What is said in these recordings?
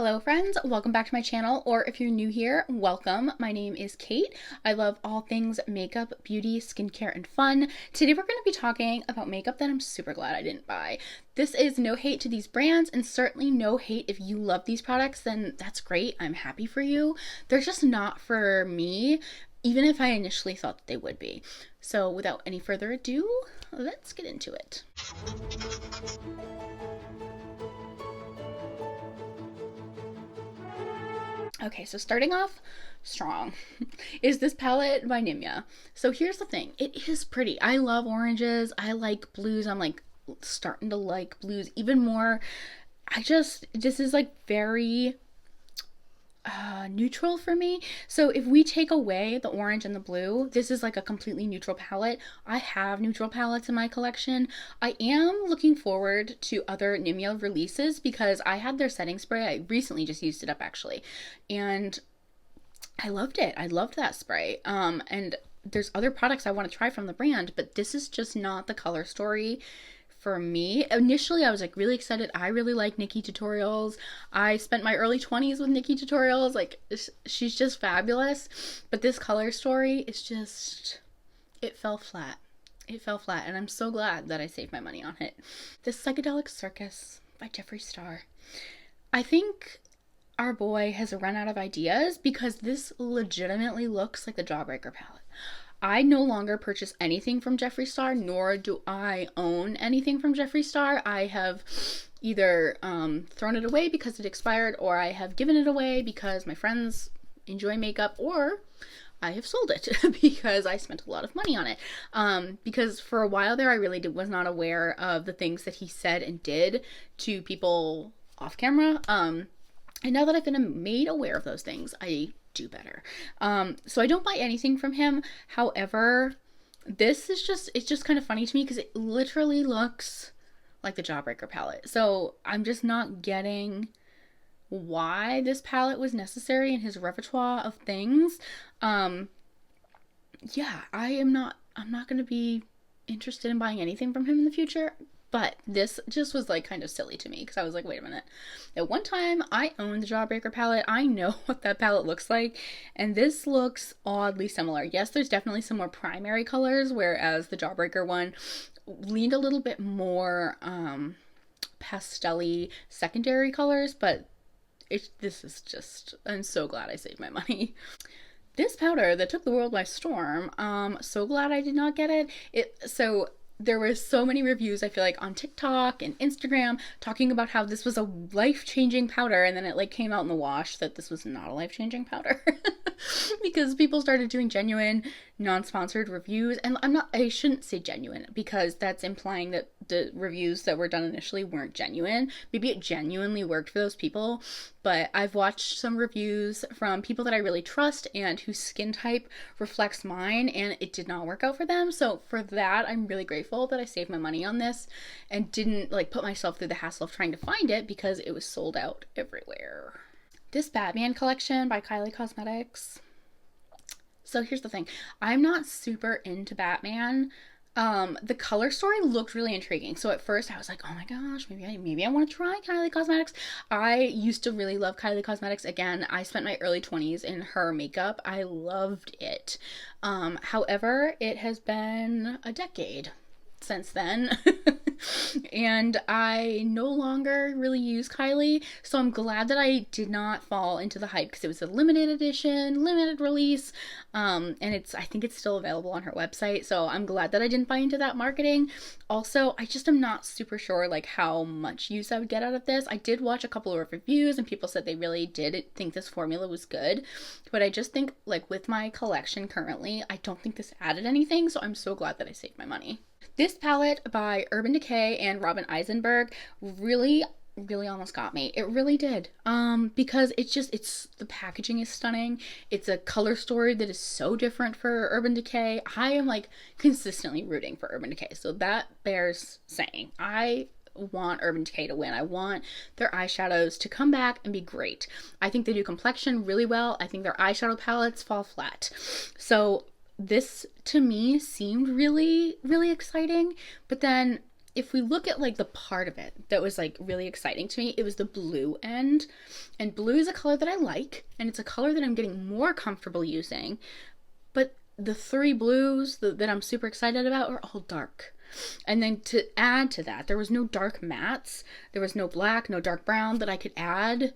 Hello friends, welcome back to my channel, or if you're new here, welcome. My name is Kate. I love all things makeup, beauty, skincare, and fun. Today we're going to be talking about makeup that I'm super glad I didn't buy. This is no hate to these brands, and certainly no hate if you love these products, then that's great. I'm happy for you. They're just not for me, even if I initially thought that they would be. So without any further ado, let's get into it. Okay, so starting off strong is this palette by Nimya. So here's the thing, it is pretty. I love oranges, I like blues, I'm like starting to like blues even more. This is like very neutral for me. So if we take away the orange and the blue, this is like a completely neutral palette. I have neutral palettes in my collection. I am looking forward to other Nimya releases because I had their setting spray. I recently just used it up actually, and I loved it. I loved that spray. And there's other products I want to try from the brand, but this is just not the color story for me. Initially, I was like really excited. I really like Nikki Tutorials. I spent my early 20s with Nikki Tutorials. Like, she's just fabulous. But this color story is just, it fell flat. It fell flat, and I'm so glad that I saved my money on it. This Psychedelic Circus by Jeffree Star. I think our boy has run out of ideas because this legitimately looks like the Jawbreaker palette. I no longer purchase anything from Jeffree Star, nor do I own anything from Jeffree Star. I have either thrown it away because it expired, or I have given it away because my friends enjoy makeup, or I have sold it because I spent a lot of money on it. Because for a while there, I really was not aware of the things that he said and did to people off camera. And now that I've been made aware of those things, I do better. So I don't buy anything from him. However, this is it's just kind of funny to me because it literally looks like the Jawbreaker palette. So I'm just not getting why this palette was necessary in his repertoire of things. Yeah, I'm not going to be interested in buying anything from him in the future. But this just was like kind of silly to me because I was like, wait a minute. At one time, I owned the Jawbreaker palette. I know what that palette looks like. And this looks oddly similar. Yes, there's definitely some more primary colors, whereas the Jawbreaker one leaned a little bit more pastel-y secondary colors. But this is just, I'm so glad I saved my money. This powder that took the world by storm, so glad I did not get it. There were so many reviews, I feel like, on TikTok and Instagram talking about how this was a life-changing powder, and then it like came out in the wash that this was not a life-changing powder because people started doing genuine, non-sponsored reviews. And I shouldn't say genuine because that's implying that the reviews that were done initially weren't genuine. Maybe it genuinely worked for those people, but I've watched some reviews from people that I really trust and whose skin type reflects mine, and it did not work out for them. So for that, I'm really grateful that I saved my money on this and didn't like put myself through the hassle of trying to find it because it was sold out everywhere. This Batman collection by Kylie Cosmetics. So here's the thing. I'm not super into Batman. The color story looked really intriguing. So at first I was like, oh my gosh, maybe I want to try Kylie Cosmetics. I used to really love Kylie Cosmetics. Again, I spent my early 20s in her makeup. I loved it. However, it has been a decade since then. And I no longer really use Kylie, so I'm glad that I did not fall into the hype because it was a limited edition, limited release, and I think it's still available on her website, so I'm glad that I didn't buy into that marketing. Also, I just am not super sure like how much use I would get out of this. I did watch a couple of reviews and people said they really did think this formula was good, but I just think like with my collection currently, I don't think this added anything, so I'm so glad that I saved my money. This palette by Urban Decay and Robin Eisenberg really almost got me. It really did. Because the packaging is stunning. It's a color story that is so different for Urban Decay. I am like consistently rooting for Urban Decay, so that bears saying. I want Urban Decay to win. I want their eyeshadows to come back and be great. I think they do complexion really well. I think their eyeshadow palettes fall flat. So this to me seemed really, really exciting, but then if we look at like the part of it that was like really exciting to me, it was the blue end. And blue is a color that I like, and it's a color that I'm getting more comfortable using. But the three blues that I'm super excited about are all dark. And then to add to that, there was no dark mattes. There was no black, no dark brown that I could add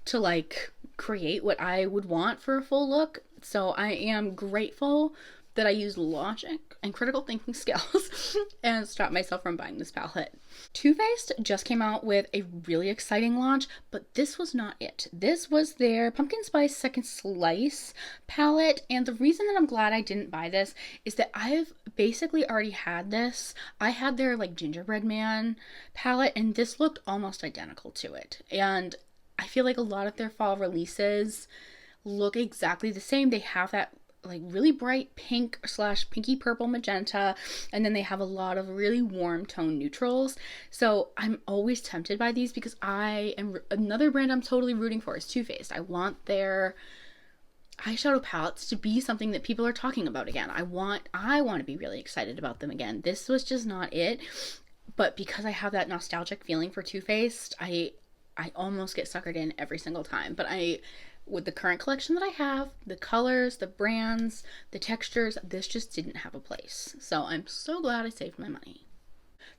to like create what I would want for a full look. So I am grateful that I used logic and critical thinking skills and stopped myself from buying this palette. Too Faced just came out with a really exciting launch, but this was not it. This was their Pumpkin Spice Second Slice palette, and the reason that I'm glad I didn't buy this is that I've basically already had this. I had their like Gingerbread Man palette, and this looked almost identical to it. And I feel like a lot of their fall releases look exactly the same. They have that like really bright pink / pinky purple magenta, and then they have a lot of really warm tone neutrals. So I'm always tempted by these because another brand I'm totally rooting for is Too Faced. I want their eyeshadow palettes to be something that people are talking about again. I want to be really excited about them again. This was just not it. But because I have that nostalgic feeling for Too Faced, I almost get suckered in every single time. But with the current collection that I have, the colors, the brands, the textures, this just didn't have a place. So I'm so glad I saved my money.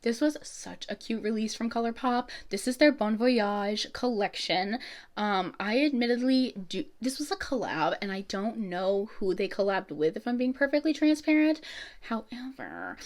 This was such a cute release from ColourPop. This is their Bon Voyage collection. I admittedly this was a collab, and I don't know who they collabed with, if I'm being perfectly transparent. However,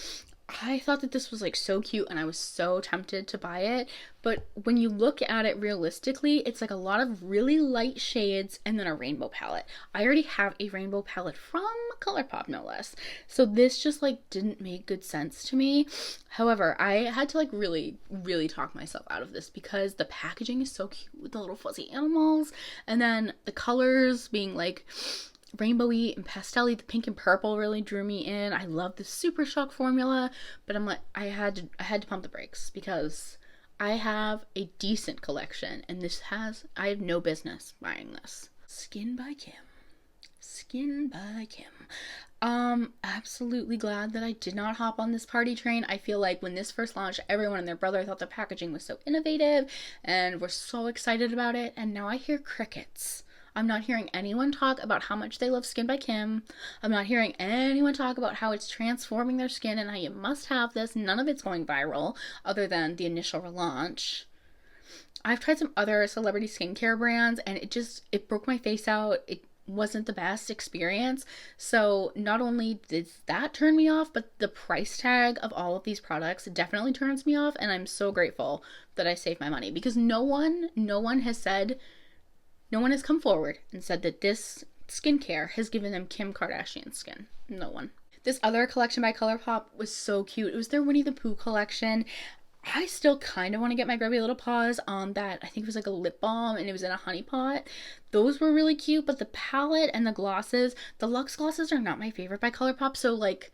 I thought that this was like so cute, and I was so tempted to buy it. But when you look at it realistically, it's like a lot of really light shades and then a rainbow palette. I already have a rainbow palette from ColourPop, no less. So this just like didn't make good sense to me. However, I had to like really, really talk myself out of this because the packaging is so cute with the little fuzzy animals, and then the colors being like rainbowy and pastel-y. The pink and purple really drew me in. I love the Super Shock formula, but I'm like, I had to pump the brakes because I have a decent collection, and I have no business buying this. Skin by Kim. Absolutely glad that I did not hop on this party train. I feel like when this first launched, everyone and their brother thought the packaging was so innovative and were so excited about it, and now I hear crickets. I'm not hearing anyone talk about how much they love Skin by Kim. I'm not hearing anyone talk about how it's transforming their skin and how you must have this. None of it's going viral other than the initial relaunch. I've tried some other celebrity skincare brands, and it broke my face out. It wasn't the best experience. So not only did that turn me off, but the price tag of all of these products definitely turns me off, and I'm so grateful that I saved my money because no one has come forward and said that this skincare has given them Kim Kardashian skin. No one. This other collection by ColourPop was so cute. It was their Winnie the Pooh collection. I still kind of want to get my grubby little paws on that. I think it was like a lip balm, and it was in a honey pot. Those were really cute, but the palette and the glosses, the Luxe glosses are not my favorite by ColourPop. So like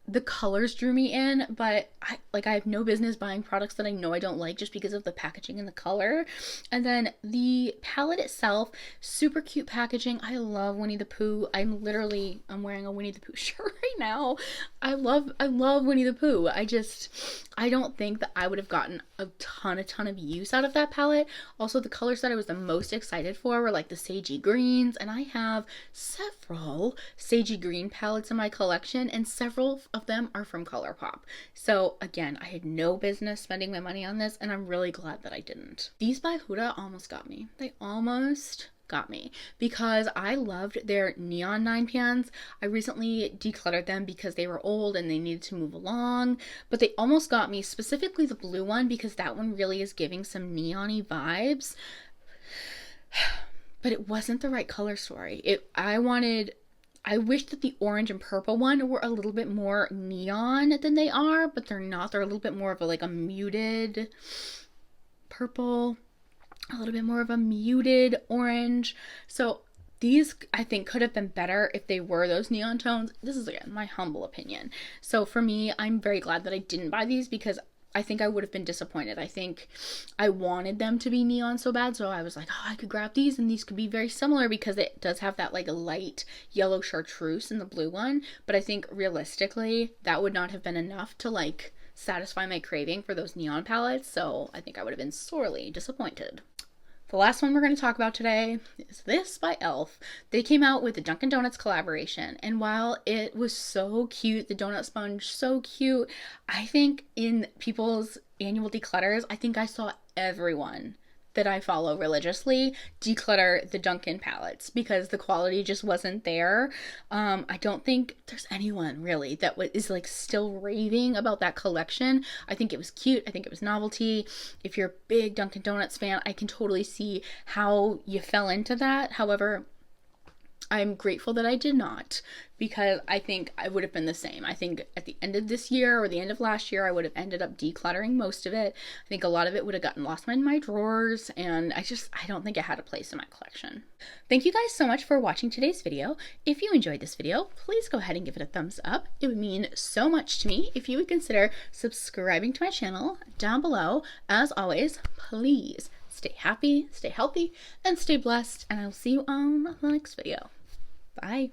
the colors drew me in, but I have no business buying products that I know I don't like just because of the packaging and the color. And then the palette itself, super cute packaging. I love Winnie the Pooh. I'm wearing a Winnie the Pooh shirt right now. I love Winnie the Pooh. I don't think that I would have gotten a ton of use out of that palette. Also, the colors that I was the most excited for were like the sagey greens, and I have several sagey green palettes in my collection, and several of them are from ColourPop. So again, I had no business spending my money on this, and I'm really glad that I didn't. These by Huda almost got me. They almost got me because I loved their neon 9pans. I recently decluttered them because they were old and they needed to move along, but they almost got me, specifically the blue one, because that one really is giving some neon-y vibes. But it wasn't the right color story. I wish that the orange and purple one were a little bit more neon than they are, but they're not. They're a little bit more of a muted purple, a little bit more of a muted orange. So these, I think, could have been better if they were those neon tones. This is, again, my humble opinion. So for me, I'm very glad that I didn't buy these because I think I would have been disappointed. I think I wanted them to be neon so bad, so I was like, oh, I could grab these and these could be very similar because it does have that like a light yellow chartreuse in the blue one, but I think realistically that would not have been enough to like satisfy my craving for those neon palettes, so I think I would have been sorely disappointed. The last one we're going to talk about today is this by e.l.f. They came out with the Dunkin' Donuts collaboration, and while it was so cute, the donut sponge so cute, I think in people's annual declutters, I think I saw everyone that I follow religiously declutter the Dunkin' palettes because the quality just wasn't there. I don't think there's anyone really that is like still raving about that collection. I think it was cute. I think it was novelty. If you're a big Dunkin' Donuts fan, I can totally see how you fell into that. However, I'm grateful that I did not, because I think I would have been the same. I think at the end of this year or the end of last year, I would have ended up decluttering most of it. I think a lot of it would have gotten lost in my drawers, and I don't think it had a place in my collection. Thank you guys so much for watching today's video. If you enjoyed this video, please go ahead and give it a thumbs up. It would mean so much to me if you would consider subscribing to my channel down below. As always, please stay happy, stay healthy, and stay blessed, and I'll see you on the next video. Bye.